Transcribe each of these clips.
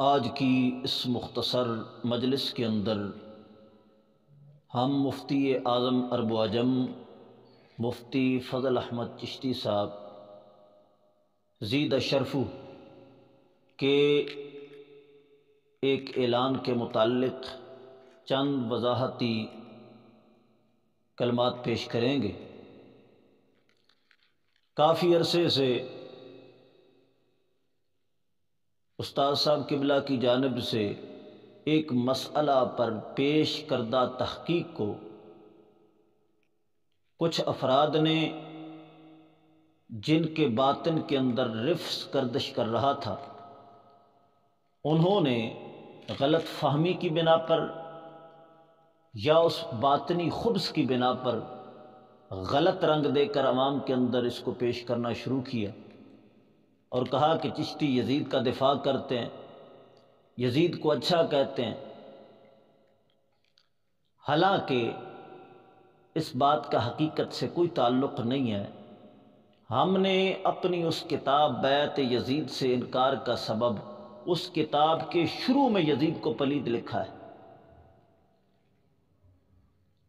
آج کی اس مختصر مجلس کے اندر ہم مفتی اعظم عرب و عجم مفتی فضل احمد چشتی صاحب زید الشرف کے ایک اعلان کے متعلق چند وضاحتی کلمات پیش کریں گے۔ کافی عرصے سے استاد صاحب قبلہ کی جانب سے ایک مسئلہ پر پیش کردہ تحقیق کو کچھ افراد نے، جن کے باطن کے اندر رفض گردش کر رہا تھا، انہوں نے غلط فہمی کی بنا پر یا اس باطنی خبث کی بنا پر غلط رنگ دے کر عوام کے اندر اس کو پیش کرنا شروع کیا اور کہا کہ چشتی یزید کا دفاع کرتے ہیں، یزید کو اچھا کہتے ہیں، حالانکہ اس بات کا حقیقت سے کوئی تعلق نہیں ہے۔ ہم نے اپنی اس کتاب بیعت یزید سے انکار کا سبب اس کتاب کے شروع میں یزید کو پلید لکھا ہے،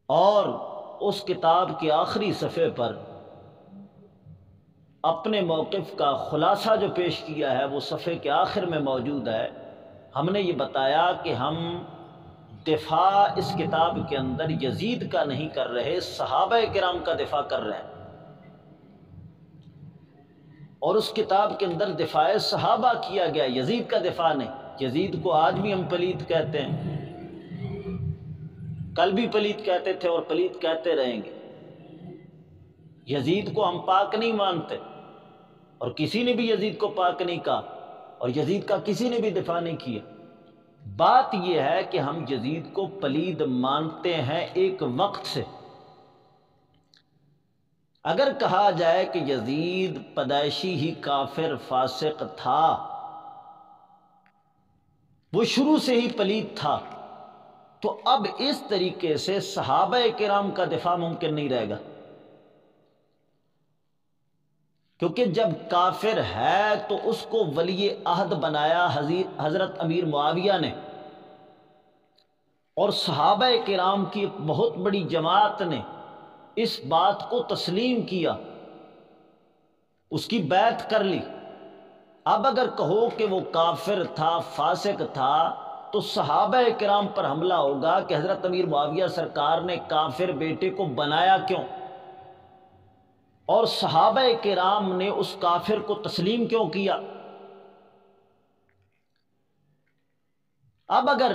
اور اس کتاب کے آخری صفحے پر اپنے موقف کا خلاصہ جو پیش کیا ہے وہ صفحے کے آخر میں موجود ہے۔ ہم نے یہ بتایا کہ ہم دفاع اس کتاب کے اندر یزید کا نہیں کر رہے، صحابہ کرام کا دفاع کر رہے ہیں، اور اس کتاب کے اندر دفاع صحابہ کیا گیا، یزید کا دفاع نہیں۔ یزید کو آج بھی ہم پلید کہتے ہیں، کل بھی پلید کہتے تھے اور پلید کہتے رہیں گے۔ یزید کو ہم پاک نہیں مانتے، اور کسی نے بھی یزید کو پاک نہیں کہا، اور یزید کا کسی نے بھی دفاع نہیں کیا۔ بات یہ ہے کہ ہم یزید کو پلید مانتے ہیں ایک وقت سے۔ اگر کہا جائے کہ یزید پیدائشی ہی کافر فاسق تھا، وہ شروع سے ہی پلید تھا، تو اب اس طریقے سے صحابہ کرام کا دفاع ممکن نہیں رہے گا، کیونکہ جب کافر ہے تو اس کو ولی عہد بنایا حضرت امیر معاویہ نے، اور صحابہ کرام کی ایک بہت بڑی جماعت نے اس بات کو تسلیم کیا، اس کی بیعت کر لی۔ اب اگر کہو کہ وہ کافر تھا، فاسق تھا، تو صحابہ کرام پر حملہ ہوگا کہ حضرت امیر معاویہ سرکار نے کافر بیٹے کو بنایا کیوں، اور صحابہ کرام نے اس کافر کو تسلیم کیوں کیا۔ اب اگر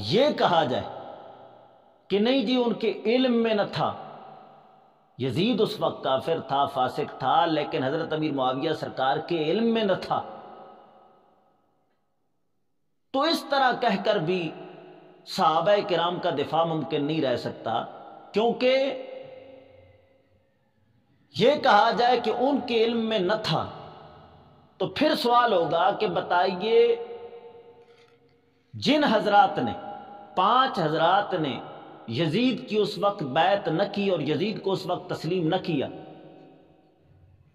یہ کہا جائے کہ نہیں جی ان کے علم میں نہ تھا، یزید اس وقت کافر تھا، فاسق تھا، لیکن حضرت امیر معاویہ سرکار کے علم میں نہ تھا، تو اس طرح کہہ کر بھی صحابہ کرام کا دفاع ممکن نہیں رہ سکتا، کیونکہ یہ کہا جائے کہ ان کے علم میں نہ تھا تو پھر سوال ہوگا کہ بتائیے جن حضرات نے، 5 حضرات نے یزید کی اس وقت بیعت نہ کی اور یزید کو اس وقت تسلیم نہ کیا،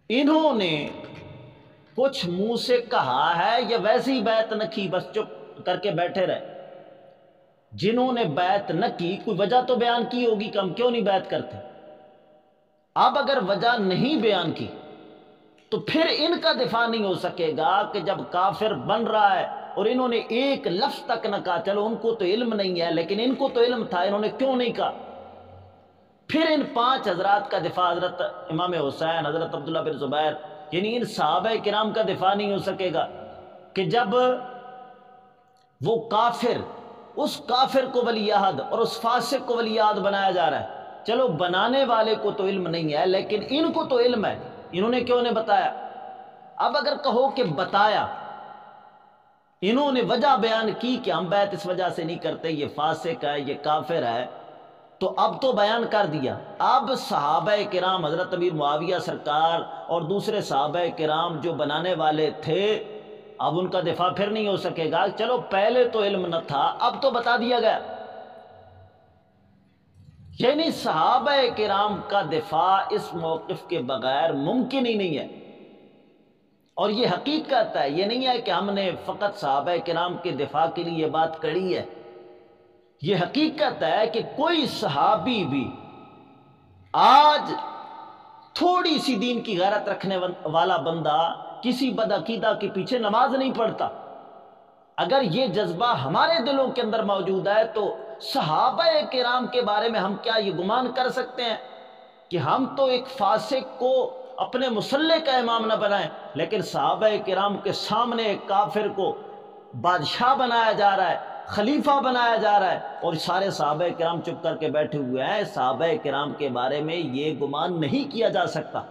انہوں نے کچھ منہ سے کہا ہے یا ویسی ہی بیعت نہ کی، بس چپ کر کے بیٹھے رہے؟ جنہوں نے بیعت نہ کی کوئی وجہ تو بیان کی ہوگی کہ ہم کیوں نہیں بیعت کرتے۔ اب اگر وجہ نہیں بیان کی تو پھر ان کا دفاع نہیں ہو سکے گا کہ جب کافر بن رہا ہے اور انہوں نے ایک لفظ تک نہ کہا، چلو ان کو تو علم نہیں ہے لیکن ان کو تو علم تھا، انہوں نے کیوں نہیں کہا؟ پھر ان 5 حضرات کا دفاع، حضرت امام حسین، حضرت عبداللہ بن زبیر، یعنی ان صحابہ کرام کا دفاع نہیں ہو سکے گا کہ جب وہ کافر، اس کافر کو ولی عہد اور اس فاسق کو ولی عہد بنایا جا رہا ہے۔ چلو بنانے والے کو تو علم نہیں ہے لیکن ان کو تو علم ہے، انہوں نے کیوں نہیں بتایا؟ اب اگر کہو کہ بتایا، انہوں نے وجہ بیان کی کہ ہم بیعت اس وجہ سے نہیں کرتے، یہ فاسق ہے، یہ کافر ہے، تو اب تو بیان کر دیا۔ اب صحابہ کرام، حضرت امیر معاویہ سرکار اور دوسرے صحابہ کرام جو بنانے والے تھے، اب ان کا دفاع پھر نہیں ہو سکے گا۔ چلو پہلے تو علم نہ تھا، اب تو بتا دیا گیا۔ یعنی صحابہ کرام کا دفاع اس موقف کے بغیر ممکن ہی نہیں ہے۔ اور یہ حقیقت ہے، یہ نہیں ہے کہ ہم نے فقط صحابہ کرام کے دفاع کے لیے یہ بات کڑی ہے، یہ حقیقت ہے کہ کوئی صحابی بھی آج تھوڑی سی دین کی غیرت رکھنے والا بندہ کسی بدعقیدہ کے پیچھے نماز نہیں پڑھتا۔ اگر یہ جذبہ ہمارے دلوں کے اندر موجود ہے تو صحابہ کرام کے بارے میں ہم کیا یہ گمان کر سکتے ہیں کہ ہم تو ایک فاسق کو اپنے مصلی کا امام نہ بنائیں، لیکن صحابہ کرام کے سامنے ایک کافر کو بادشاہ بنایا جا رہا ہے، خلیفہ بنایا جا رہا ہے، اور سارے صحابہ کرام چپ کر کے بیٹھے ہوئے ہیں۔ صحابہ کرام کے بارے میں یہ گمان نہیں کیا جا سکتا۔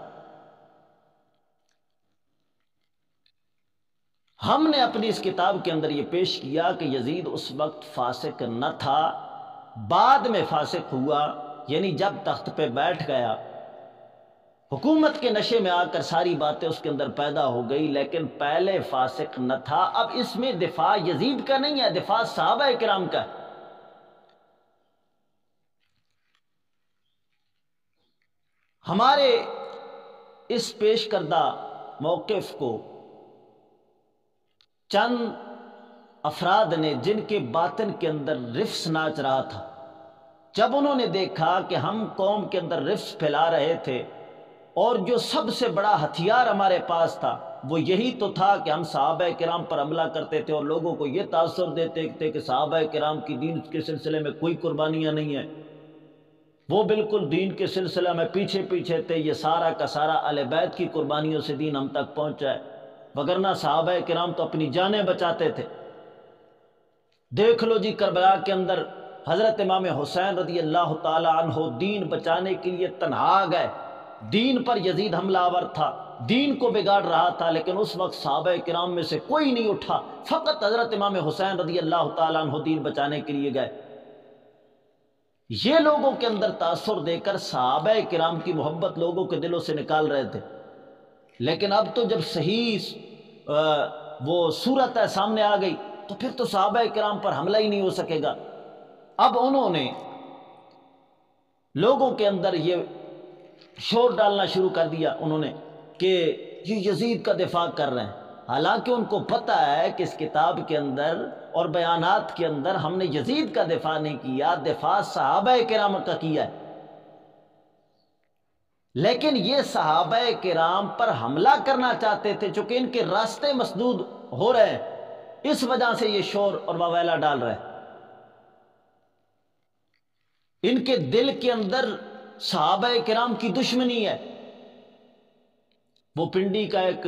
ہم نے اپنی اس کتاب کے اندر یہ پیش کیا کہ یزید اس وقت فاسق نہ تھا، بعد میں فاسق ہوا، یعنی جب تخت پہ بیٹھ گیا، حکومت کے نشے میں آ کر ساری باتیں اس کے اندر پیدا ہو گئی، لیکن پہلے فاسق نہ تھا۔ اب اس میں دفاع یزید کا نہیں ہے، دفاع صحابہ کرام کا ہے۔ ہمارے اس پیش کردہ موقف کو چند افراد نے، جن کے باطن کے اندر رفس ناچ رہا تھا، جب انہوں نے دیکھا کہ ہم قوم کے اندر رفس پھیلا رہے تھے اور جو سب سے بڑا ہتھیار ہمارے پاس تھا وہ یہی تو تھا کہ ہم صحابہ کرام پر حملہ کرتے تھے اور لوگوں کو یہ تاثر دیتے تھے کہ صحابہ کرام کی دین کے سلسلے میں کوئی قربانیاں نہیں ہیں، وہ بالکل دین کے سلسلہ میں پیچھے پیچھے تھے، یہ سارا کا سارا اہل بیت کی قربانیوں سے دین ہم تک پہنچا ہے، وگرنہ صحابہ کرام تو اپنی جانیں بچاتے تھے۔ دیکھ لو جی، کربلا کے اندر حضرت امام حسین رضی اللہ تعالی عنہ دین بچانے کے لیے تنہا گئے، دین پر یزید حملہ آور تھا، دین کو بگاڑ رہا تھا، لیکن اس وقت صحابہ کرام میں سے کوئی نہیں اٹھا، فقط حضرت امام حسین رضی اللہ تعالی عنہ دین بچانے کے لیے گئے۔ یہ لوگوں کے اندر تاثر دے کر صحابہ کرام کی محبت لوگوں کے دلوں سے نکال رہے تھے، لیکن اب تو جب صحیح وہ صورت ہے سامنے آ گئی تو پھر تو صحابہ کرام پر حملہ ہی نہیں ہو سکے گا۔ اب انہوں نے لوگوں کے اندر یہ شور ڈالنا شروع کر دیا، انہوں نے کہ یہ یزید کا دفاع کر رہے ہیں، حالانکہ ان کو پتہ ہے کہ اس کتاب کے اندر اور بیانات کے اندر ہم نے یزید کا دفاع نہیں کیا، دفاع صحابہ کرام کا کیا ہے، لیکن یہ صحابہ کرام پر حملہ کرنا چاہتے تھے، چونکہ ان کے راستے مسدود ہو رہے ہیں، اس وجہ سے یہ شور اور واویلا ڈال رہے ہیں۔ ان کے دل کے اندر صحابہ کرام کی دشمنی ہے۔ وہ پنڈی کا ایک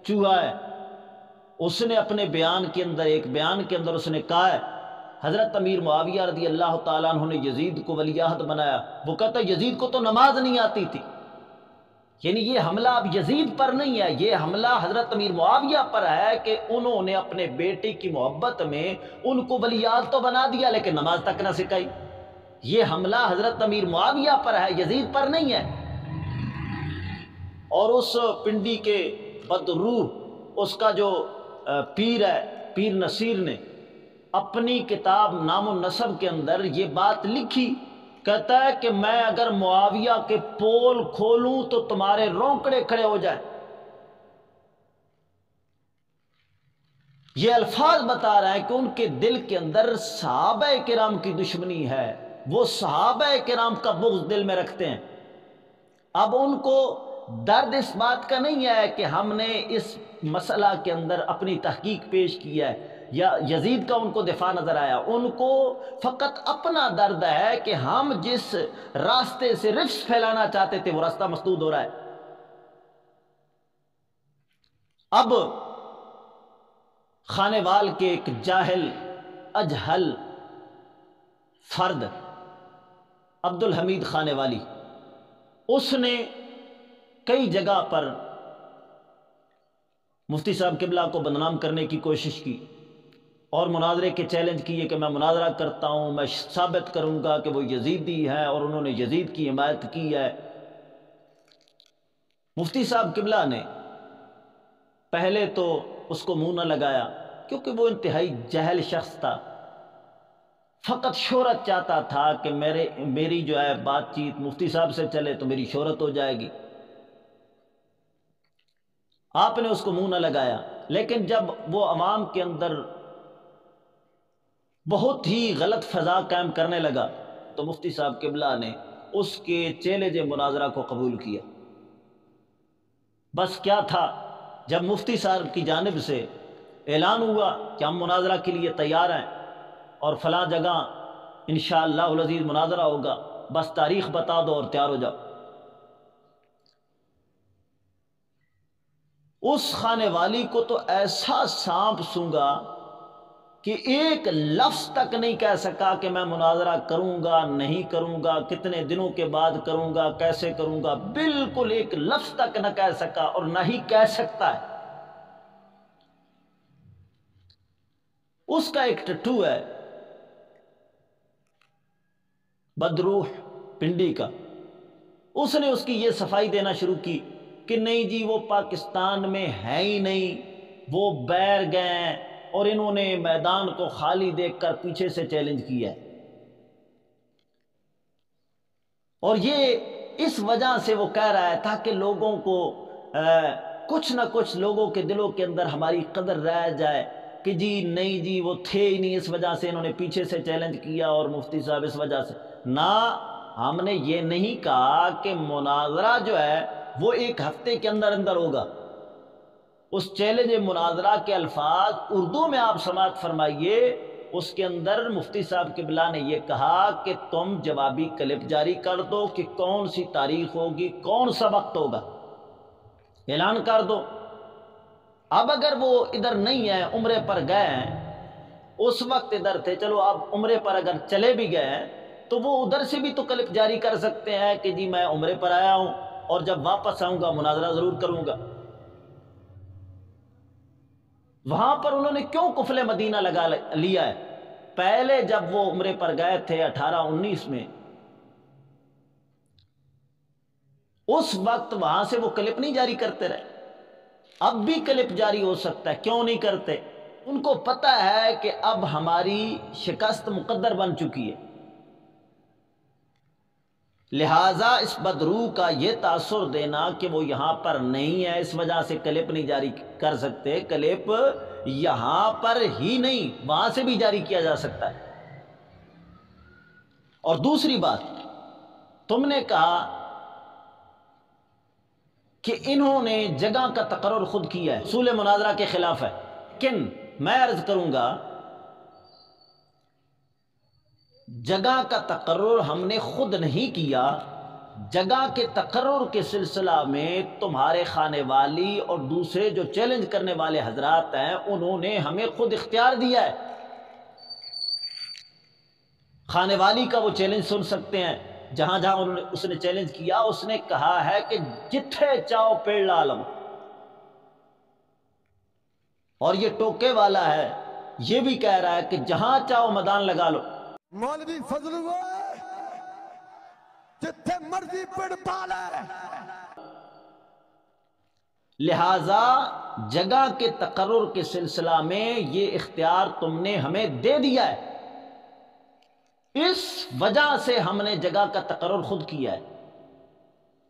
چوہا ہے، اس نے اپنے بیان کے اندر، ایک بیان کے اندر اس نے کہا ہے حضرت امیر معاویہ رضی اللہ تعالیٰ عنہ نے یزید کو ولی عہد بنایا، وہ کہتا ہے یزید کو تو نماز نہیں آتی تھی، یعنی یہ حملہ اب یزید پر نہیں ہے، یہ حملہ حضرت امیر معاویہ پر ہے کہ انہوں نے اپنے بیٹے کی محبت میں ان کو ولی عہد تو بنا دیا لیکن نماز تک نہ سکھائی۔ یہ حملہ حضرت امیر معاویہ پر ہے، یزید پر نہیں ہے۔ اور اس پنڈی کے بدروح، اس کا جو پیر ہے، پیر نصیر نے اپنی کتاب نام و نسب کے اندر یہ بات لکھی، کہتا ہے کہ میں اگر معاویہ کے پول کھولوں تو تمہارے رونکڑے کھڑے ہو جائیں۔ یہ الفاظ بتا رہا ہے کہ ان کے دل کے اندر صحابہ کرام کی دشمنی ہے، وہ صحابہ کرام کا بغض دل میں رکھتے ہیں۔ اب ان کو درد اس بات کا نہیں ہے کہ ہم نے اس مسئلہ کے اندر اپنی تحقیق پیش کی ہے یا یزید کا ان کو دفاع نظر آیا، ان کو فقط اپنا درد ہے کہ ہم جس راستے سے رفس پھیلانا چاہتے تھے وہ راستہ مسدود ہو رہا ہے۔ اب خانے وال کے ایک جاہل اجہل فرد عبد الحمید خانے والی، اس نے کئی جگہ پر مفتی صاحب قبلہ کو بدنام کرنے کی کوشش کی اور مناظرے کے چیلنج کیے کہ میں مناظرہ کرتا ہوں، میں ثابت کروں گا کہ وہ یزیدی ہیں اور انہوں نے یزید کی حمایت کی ہے۔ مفتی صاحب قبلہ نے پہلے تو اس کو منہ نہ لگایا، کیونکہ وہ انتہائی جاہل شخص تھا، فقط شہرت چاہتا تھا کہ میری جو ہے بات چیت مفتی صاحب سے چلے تو میری شہرت ہو جائے گی۔ آپ نے اس کو منہ نہ لگایا، لیکن جب وہ عوام کے اندر بہت ہی غلط فضا قائم کرنے لگا تو مفتی صاحب قبلہ نے اس کے چیلنج مناظرہ کو قبول کیا۔ بس کیا تھا، جب مفتی صاحب کی جانب سے اعلان ہوا کہ ہم مناظرہ کے لیے تیار ہیں اور فلاں جگہ انشاءاللہ العزیز مناظرہ ہوگا، بس تاریخ بتا دو اور تیار ہو جاؤ۔ اس خانے والی کو تو ایسا سانپ سونگا کہ ایک لفظ تک نہیں کہہ سکا کہ میں مناظرہ کروں گا نہیں کروں گا، کتنے دنوں کے بعد کروں گا، کیسے کروں گا، بالکل ایک لفظ تک نہ کہہ سکا اور نہ ہی کہہ سکتا ہے۔ اس کا ایک ٹٹو ہے بدروح پنڈی کا، اس نے اس کی یہ صفائی دینا شروع کی کہ نہیں جی وہ پاکستان میں ہے ہی نہیں، وہ باہر گئے ہیں اور انہوں نے میدان کو خالی دیکھ کر پیچھے سے چیلنج کیا ہے۔ اور یہ اس وجہ سے وہ کہہ رہا ہے تاکہ لوگوں کو کچھ نہ کچھ لوگوں کے دلوں کے اندر ہماری قدر رہ جائے کہ جی نہیں جی وہ تھے ہی نہیں، اس وجہ سے انہوں نے پیچھے سے چیلنج کیا اور مفتی صاحب اس وجہ سے۔ نہ، ہم نے یہ نہیں کہا کہ مناظرہ جو ہے وہ ایک ہفتے کے اندر اندر ہوگا۔ اس چیلنج مناظرہ کے الفاظ اردو میں آپ سماعت فرمائیے، اس کے اندر مفتی صاحب قبلہ نے یہ کہا کہ تم جوابی کلپ جاری کر دو کہ کون سی تاریخ ہوگی، کون سا وقت ہوگا، اعلان کر دو۔ اب اگر وہ ادھر نہیں ہے، عمرے پر گئے ہیں، اس وقت ادھر تھے، چلو اب عمرے پر اگر چلے بھی گئے ہیں تو وہ ادھر سے بھی تو کلپ جاری کر سکتے ہیں کہ جی میں عمرے پر آیا ہوں اور جب واپس آؤں گا مناظرہ ضرور کروں گا۔ وہاں پر انہوں نے کیوں قفل مدینہ لگا لیا ہے؟ پہلے جب وہ عمرے پر گئے تھے 18-19 میں، اس وقت وہاں سے وہ کلپ نہیں جاری کرتے رہے، اب بھی کلپ جاری ہو سکتا ہے، کیوں نہیں کرتے؟ ان کو پتہ ہے کہ اب ہماری شکست مقدر بن چکی ہے، لہٰذا اس بدروح کا یہ تاثر دینا کہ وہ یہاں پر نہیں ہے اس وجہ سے کلپ نہیں جاری کر سکتے، کلپ یہاں پر ہی نہیں وہاں سے بھی جاری کیا جا سکتا ہے۔ اور دوسری بات، تم نے کہا کہ انہوں نے جگہ کا تقرر خود کیا ہے، اصول مناظرہ کے خلاف ہے، لیکن میں عرض کروں گا جگہ کا تقرر ہم نے خود نہیں کیا، جگہ کے تقرر کے سلسلہ میں تمہارے خانے والی اور دوسرے جو چیلنج کرنے والے حضرات ہیں انہوں نے ہمیں خود اختیار دیا ہے۔ خانے والی کا وہ چیلنج سن سکتے ہیں، جہاں جہاں اس نے چیلنج کیا اس نے کہا ہے کہ جتھے چاہو پیڑ لا لو، اور یہ ٹوکے والا ہے، یہ بھی کہہ رہا ہے کہ جہاں چاہو میدان لگا لو۔ مولوی فضل ہوئے جتھے مرضی پیڑ پالے، لہٰذا جگہ کے تقرر کے سلسلہ میں یہ اختیار تم نے ہمیں دے دیا ہے، اس وجہ سے ہم نے جگہ کا تقرر خود کیا ہے،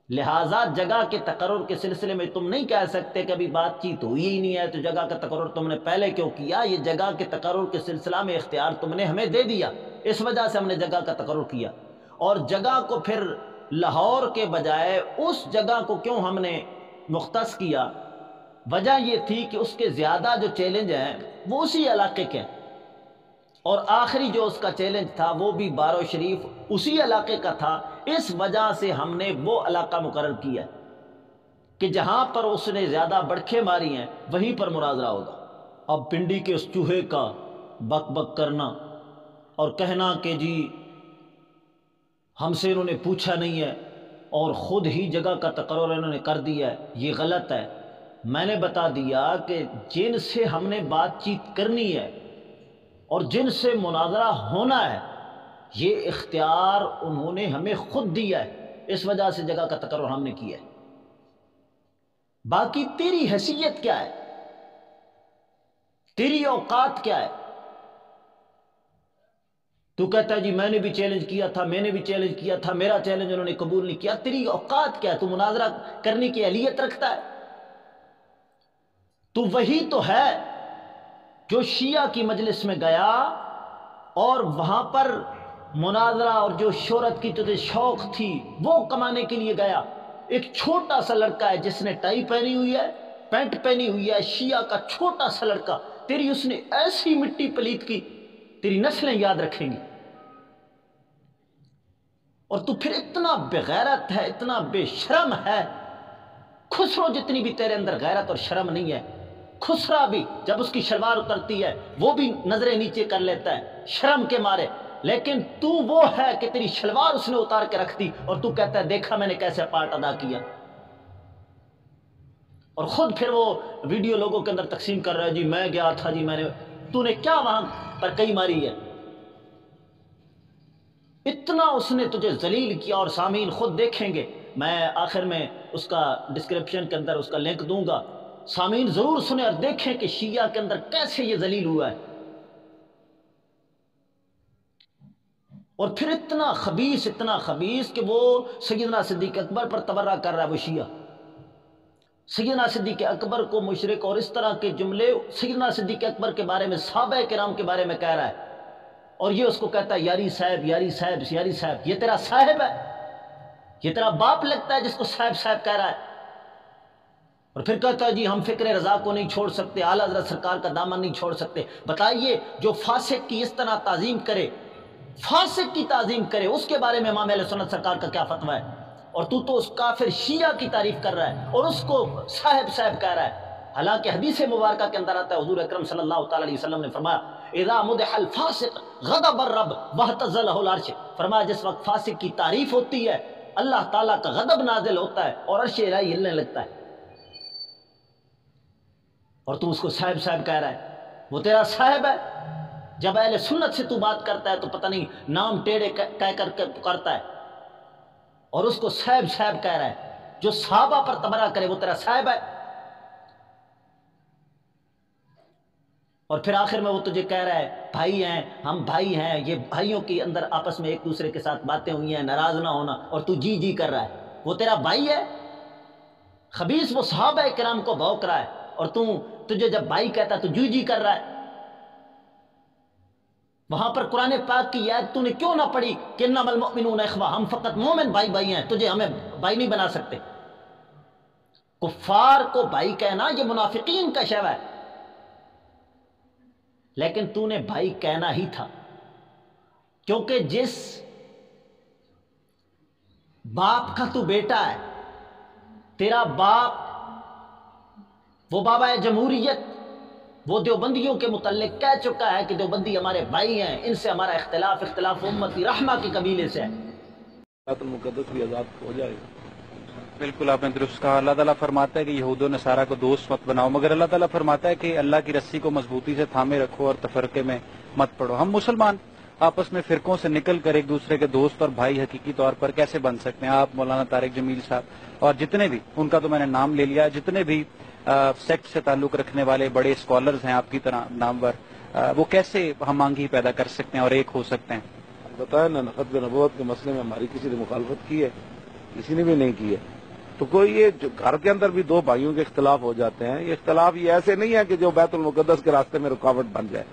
لہٰذا جگہ کے تقرر کے سلسلے میں تم نہیں کہہ سکتے کہ ابھی بات چیت ہوئی ہی نہیں ہے تو جگہ کا تقرر تم نے پہلے کیوں کیا۔ یہ جگہ کے تقرر کے سلسلہ میں اختیار تم نے ہمیں دے دیا، اس وجہ سے ہم نے جگہ کا تقرر کیا۔ اور جگہ کو پھر لاہور کے بجائے اس جگہ کو کیوں ہم نے مختص کیا؟ وجہ یہ تھی کہ اس کے زیادہ جو چیلنج ہیں وہ اسی علاقے کے ہیں، اور آخری جو اس کا چیلنج تھا وہ بھی بارو شریف اسی علاقے کا تھا، اس وجہ سے ہم نے وہ علاقہ مقرر کیا کہ جہاں پر اس نے زیادہ بڑکھے ماری ہیں وہیں پر مناظرہ ہوگا۔ اب پنڈی کے اس چوہے کا بک بک کرنا اور کہنا کہ جی ہم سے انہوں نے پوچھا نہیں ہے اور خود ہی جگہ کا تقرر انہوں نے کر دیا ہے، یہ غلط ہے۔ میں نے بتا دیا کہ جن سے ہم نے بات چیت کرنی ہے اور جن سے مناظرہ ہونا ہے یہ اختیار انہوں نے ہمیں خود دیا ہے، اس وجہ سے جگہ کا تقرر ہم نے کیا ہے۔ باقی تیری حیثیت کیا ہے، تیری اوقات کیا ہے؟ تو کہتا ہے جی میں نے بھی چیلنج کیا تھا، میں نے بھی چیلنج کیا تھا، میرا چیلنج انہوں نے قبول نہیں کیا۔ تیری اوقات کیا ہے؟ تو مناظرہ کرنے کی اہلیت رکھتا ہے؟ تو وہی تو ہے جو شیعہ کی مجلس میں گیا اور وہاں پر مناظرہ اور جو شہرت کی تجھے شوق تھی وہ کمانے کے لیے گیا. ایک چھوٹا سا لڑکا ہے جس نے ٹائی پہنی ہوئی ہے، پینٹ پہنی ہوئی ہے، شیعہ کا چھوٹا سا لڑکا، تیری اس نے ایسی مٹی پلیت کی، تیری نسلیں یاد رکھیں گی. اور تو پھر اتنا بے غیرت ہے، اتنا بے شرم ہے. خسرو جتنی بھی تیرے اندر غیرت اور شرم نہیں ہے. خسرا بھی جب اس کی شلوار اترتی ہے وہ بھی نظریں نیچے کر لیتا ہے شرم کے مارے، لیکن تو وہ ہے کہ تیری شلوار اس نے اتار کے رکھ دی اور تو کہتا ہے دیکھا میں نے کیسے پارٹ ادا کیا. اور خود پھر وہ ویڈیو لوگوں کے اندر تقسیم کر رہا ہے، جی میں گیا تھا، جی میں نے. تو نے کیا وہاں پر کئی ماری ہے؟ اتنا اس نے تجھے ذلیل کیا. اور سامعین خود دیکھیں گے، میں آخر میں اس کا ڈسکرپشن کے اندر اس کا لنک دوں گا، سامعین ضرور سنیں اور دیکھیں کہ شیعہ کے اندر کیسے یہ ذلیل ہوا ہے. اور پھر اتنا خبیث کہ وہ سیدنا صدیق اکبر پر تبرہ کر رہا ہے. وہ شیعہ سیدنا صدیق اکبر کو مشرک اور اس طرح کے جملے سیدنا صدیق اکبر کے بارے میں، صحابہ کرام کے بارے میں کہہ رہا ہے، اور یہ اس کو کہتا ہے یاری صاحب یاری صاحب یاری صاحب. یہ تیرا صاحب ہے؟ یہ تیرا باپ لگتا ہے جس کو صاحب صاحب کہہ رہا ہے؟ اور پھر کہتا ہے جی ہم فکر رضا کو نہیں چھوڑ سکتے، اعلیٰ حضرت سرکار کا دامن نہیں چھوڑ سکتے. بتائیے جو فاسق کی اس طرح تعظیم کرے، فاسق کی تعظیم کرے، اس کے بارے میں امام اہل سنت سرکار کا کیا فتویٰ ہے؟ اور تو اس کافر شیعہ کی تعریف کر رہا ہے اور اس کو صاحب صاحب کہہ رہا ہے. حالانکہ حدیث مبارکہ کے اندر آتا ہے، حضور اکرم صلی اللہ تعالی علیہ وسلم نے فرمایا اذا مدح الفاسق غضب الرب واہتز له العرش. فرمایا جس وقت فاسق کی تعریف ہوتی ہے اللہ تعالیٰ کا غضب نازل ہوتا ہے اور عرش الہی ہلنے لگتا ہے. اور تو اس کو صاحب صاحب کہہ رہا ہے. وہ تیرا صاحب ہے؟ جب اہل سنت سے تو بات کرتا ہے تو پتہ نہیں نام ٹیڑے کہہ کر کے پکارتا ہے اور اس کو صاحب صاحب کہہ رہا ہے. جو صحابہ پر تبرہ کرے وہ تیرا صاحب ہے؟ اور پھر آخر میں وہ تجھے کہہ رہا ہے بھائی ہیں، ہم بھائی ہیں. یہ بھائیوں کے اندر آپس میں ایک دوسرے کے ساتھ باتیں ہوئی ہیں، ناراض نہ ہونا، اور تو جی جی کر رہا ہے. وہ تیرا بھائی ہے؟ خبیث وہ صحابہ کرام کو بھونک رہا ہے اور تجھے جب بھائی کہتا ہے تو جی جی کر رہا ہے. وہاں پر قرآن پاک کی آیت تو نے کیوں نہ پڑھی کہ انما المؤمنون اخوہ، ہم فقط مومن بھائی بھائی ہیں، تجھے ہمیں بھائی نہیں بنا سکتے. کفار کو بھائی کہنا یہ منافقین کا شیوہ ہے، لیکن تو نے بھائی کہنا ہی تھا، کیونکہ جس باپ کا تو بیٹا ہے، تیرا باپ وہ بابا جمہوریت، وہ دیوبندیوں کے متعلق کہہ چکا ہے کہ دیوبندی ہمارے بھائی ہیں، ان سے ہمارا اختلاف امتی رحمہ کے قبیلے سے ہے. بیت المقدس بھی آزاد ہو جائے گا. بالکل آپ نے درست کہا. اللہ تعالیٰ فرماتا ہے کہ یہود و نصارہ کو دوست مت بناؤ، مگر اللہ تعالیٰ فرماتا ہے کہ اللہ کی رسی کو مضبوطی سے تھامے رکھو اور تفرقے میں مت پڑو. ہم مسلمان آپس میں فرقوں سے نکل کر ایک دوسرے کے دوست اور بھائی حقیقی طور پر کیسے بن سکتے ہیں؟ آپ مولانا طارق جمیل صاحب اور جتنے بھی، ان کا تو میں نے نام لے لیا، جتنے بھی سیکٹ سے تعلق رکھنے والے بڑے اسکالرز ہیں آپ کی طرح نامور، وہ کیسے ہم آہنگی پیدا کر سکتے ہیں اور ایک ہو سکتے ہیں؟ بتایا نا، ختم نبوت کے مسئلے میں ہماری کسی نے مخالفت کی ہے؟ کسی نے بھی نہیں کی ہے. تو کوئی یہ جو گھر کے اندر بھی دو بھائیوں کے اختلاف ہو جاتے ہیں، یہ اختلاف یہ ایسے نہیں ہے کہ جو بیت المقدس کے راستے میں رکاوٹ بن جائے.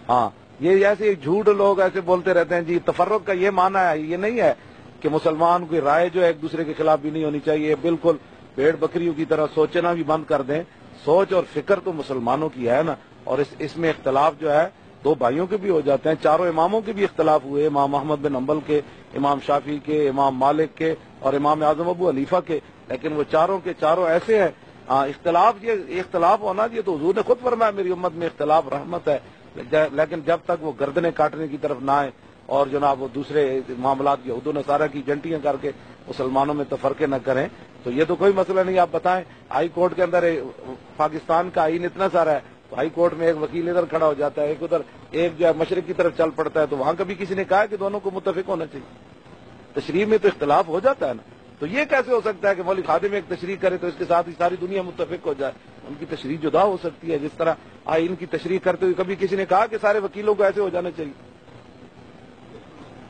ہاں یہ ایسے جھوٹ لوگ ایسے بولتے رہتے ہیں جی تفرق کا یہ معنی ہے، یہ نہیں ہے کہ مسلمان کی رائے جو ہے ایک دوسرے کے خلاف بھی نہیں ہونی چاہیے. بالکل بھیڑ بکریوں کی طرح سوچنا بھی بند کر دیں. سوچ اور فکر تو مسلمانوں کی ہے نا، اور اس میں اختلاف جو ہے دو بھائیوں کے بھی ہو جاتے ہیں. چاروں اماموں کے بھی اختلاف ہوئے، امام احمد بن حنبل کے، امام شافعی کے، امام مالک کے اور امام اعظم ابو حنیفہ کے، لیکن وہ چاروں کے چاروں ایسے ہیں. اختلاف، یہ اختلاف ہونا، یہ تو حضور نے خود فرمایا میری امت میں اختلاف رحمت ہے. لیکن جب تک وہ گردنیں کاٹنے کی طرف نہ آئے اور جناب وہ دوسرے معاملات یہود و نصارہ کی جنٹیاں کر کے مسلمانوں میں تفرقے نہ کریں، تو یہ تو کوئی مسئلہ نہیں. آپ بتائیں ہائی کورٹ کے اندر پاکستان کا آئین اتنا سارا ہے، تو ہائی کورٹ میں ایک وکیل ادھر کھڑا ہو جاتا ہے، ایک ادھر، ایک جو ہے مشرق کی طرف چل پڑتا ہے، تو وہاں کبھی کسی نے کہا کہ دونوں کو متفق ہونا چاہیے؟ تشریح میں تو اختلاف ہو جاتا ہے نا. تو یہ کیسے ہو سکتا ہے کہ مولوی خادم ایک تشریح کرے تو اس کے ساتھ ہی ساری دنیا متفق ہو جائے؟ ان کی تشریح جدا ہو سکتی ہے. جس طرح آئین کی تشریح کرتے ہوئے کبھی کسی نے کہا کہ سارے وکیلوں کو ایسے ہو جانا چاہیے؟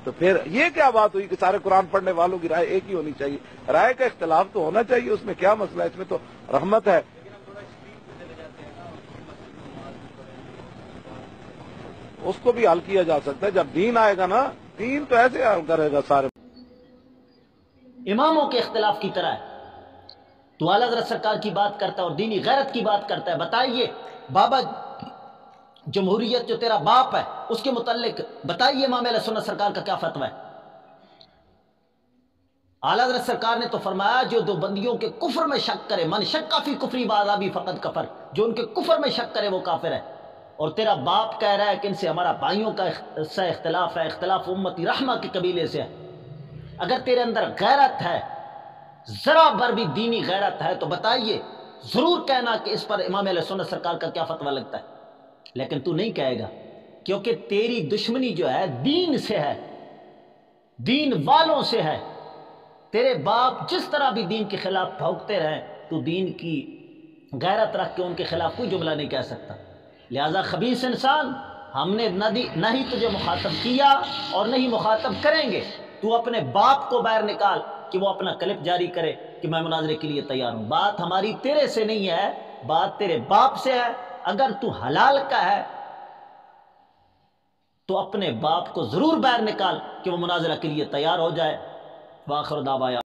تو پھر یہ کیا بات ہوئی کہ سارے قرآن پڑھنے والوں کی رائے ایک ہی ہونی چاہیے؟ رائے کا اختلاف تو ہونا چاہیے، اس میں کیا مسئلہ ہے؟ اس میں تو رحمت ہے. اس کو بھی حل کیا جا سکتا ہے. جب دین آئے گا نا, دین تو ایسے حل کرے گا سارے. اماموں کے اختلاف کی طرح ہے. تو اعلیٰ حضرت سرکار کی بات کرتا ہے اور دینی غیرت کی بات کرتا ہے. بتائیے بابا جمہوریت جو تیرا باپ ہے اس کے متعلق بتائیے امام علیہ سنت سرکار کا کیا فتویٰ ہے. اعلیٰ حضرت سرکار نے تو فرمایا جو دو بندیوں کے کفر میں شک کرے, من شک فی کفری بعضابی فقط کفر, جو ان کے کفر میں شک کرے وہ کافر ہے. اور تیرا باپ کہہ رہا ہے کہ ان سے ہمارا بھائیوں کا اختلاف ہے, اختلاف امتی رحمہ کے قبیلے سے ہے. اگر تیرے اندر غیرت ہے, ذرا بر بھی دینی غیرت ہے, تو بتائیے, ضرور کہنا کہ اس پر امام علیہ سنت سرکار کا کیا فتویٰ لگتا ہے. لیکن تو نہیں کہے گا, کیونکہ تیری دشمنی جو ہے دین سے ہے, دین والوں سے ہے. تیرے باپ جس طرح بھی دین کے خلاف بھونکتے رہیں, تو دین کی غیرت رکھ کے ان کے خلاف کوئی جملہ نہیں کہہ سکتا. لہذا خبیث انسان, ہم نے نہ ہی تجھے مخاطب کیا اور نہ ہی مخاطب کریں گے. تو اپنے باپ کو باہر نکال کہ وہ اپنا کلپ جاری کرے کہ میں مناظرے کے لیے تیار ہوں. بات ہماری تیرے سے نہیں ہے, بات تیرے باپ سے ہے. اگر تو حلال کا ہے تو اپنے باپ کو ضرور باہر نکال کہ وہ مناظرہ کے لیے تیار ہو جائے. وآخر دعوانا